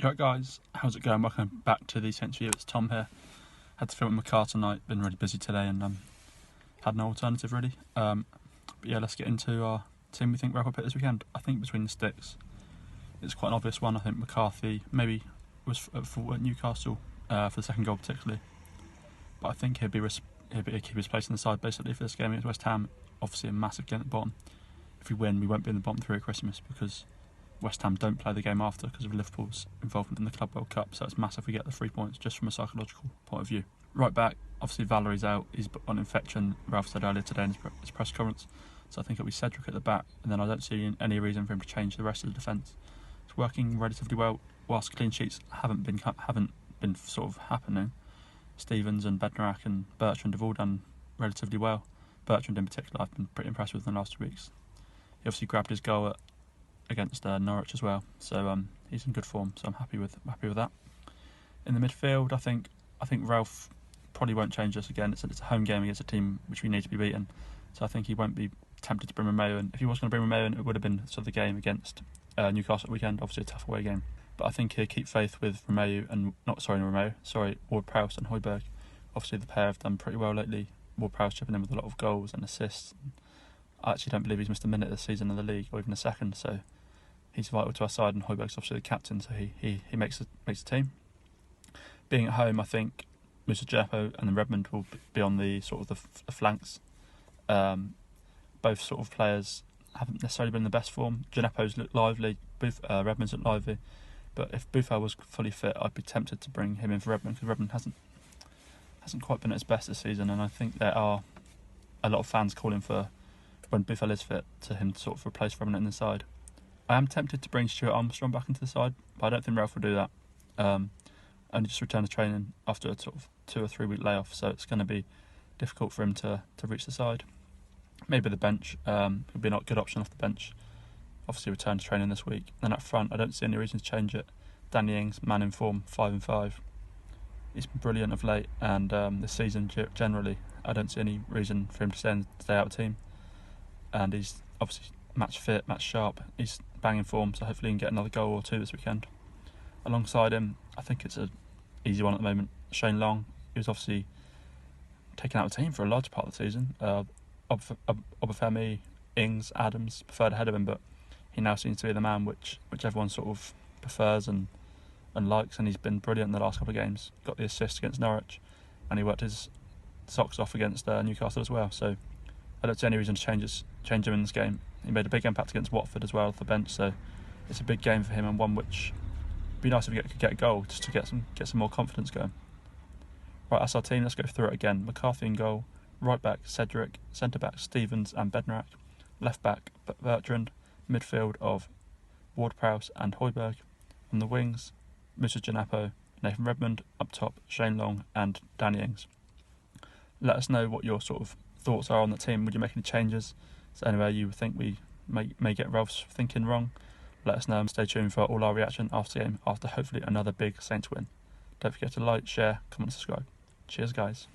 Right guys, how's it going? Welcome back to the Saints View. It's Tom here. Had to film with my car tonight, been really busy today and had no alternative really. But yeah, let's get into our team we think Ralph will pick this weekend. I think between the sticks, it's quite an obvious one. I think McCarthy maybe was for Newcastle for the second goal particularly. But I think he'll keep his place in the side basically for this game against West Ham. Obviously a massive game at the bottom. If we win, we won't be in the bottom three at Christmas because West Ham don't play the game after because of Liverpool's involvement in the Club World Cup, so it's massive we get the 3 points just from a psychological point of view. Right back, obviously Valerie's out, he's on infection, Ralph said earlier today in his press conference, so I think it'll be Cedric at the back, and then I don't see any reason for him to change the rest of the defence. It's working relatively well, whilst clean sheets haven't been sort of happening. Stevens and Bednarak and Bertrand have all done relatively well. Bertrand in particular I've been pretty impressed with in the last 2 weeks. He obviously grabbed his goal against Norwich as well, so he's in good form. So I'm happy with that. In the midfield, I think Ralph probably won't change this again. It's a home game against a team which we need to be beaten, so I think he won't be tempted to bring Romeo in. If he was going to bring Romeo in, it would have been sort of the game against Newcastle at weekend. Obviously a tough away game, but I think he'll keep faith with Ward-Prowse and Højbjerg. Obviously the pair have done pretty well lately. Ward-Prowse chipping in with a lot of goals and assists. I actually don't believe he's missed a minute this season in the league, or even a second, so he's vital to our side, and Højbjerg's obviously the captain, so he makes the team. Being at home, I think Musa Djepo and then Redmond will be on the sort of the flanks. Both sort of players haven't necessarily been in the best form. Djepo's looked lively, Redmond's looked lively, but if Buffal was fully fit, I'd be tempted to bring him in for Redmond, because Redmond hasn't quite been at his best this season, and I think there are a lot of fans calling for, when Buffal is fit, to him to sort of replace Redmond in the side. I am tempted to bring Stuart Armstrong back into the side, but I don't think Ralph will do that. Only just returned to training after a sort of 2 or 3 week layoff, so it's going to be difficult for him to reach the side. Maybe the bench would be a good option off the bench. Obviously returned to training this week. Then up front, I don't see any reason to change it. Danny Ings, man in form, 5 and 5. He's been brilliant of late, and this season generally, I don't see any reason for him to stay out of the team. And he's obviously match fit, match sharp. He's banging form, so hopefully he can get another goal or 2 this weekend. Alongside him, I think it's an easy one at the moment. Shane Long, he was obviously taken out of the team for a large part of the season. Obafemi, Ings, Adams preferred ahead of him, but he now seems to be the man which everyone sort of prefers and likes, and he's been brilliant in the last couple of games. Got the assist against Norwich, and he worked his socks off against Newcastle as well. So I don't see any reason to change him in this game. He made a big impact against Watford as well off the bench, so it's a big game for him, and one which would be nice if he could get a goal just to get some more confidence going. Right, that's our team. Let's go through it again. McCarthy in goal, right back Cedric, centre back Stevens and Bednarak, left back Bertrand, midfield of Ward-Prowse and Højbjerg, on the wings Musa Djepo, Nathan Redmond, up top Shane Long and Danny Ings. Let us know what your sort of thoughts are on the team. Would you make any changes? Is there anywhere you think we may get Ralph's thinking wrong? Let us know, and stay tuned for all our reaction after the game, after hopefully another big Saints win. Don't forget to like, share, comment, subscribe. Cheers guys.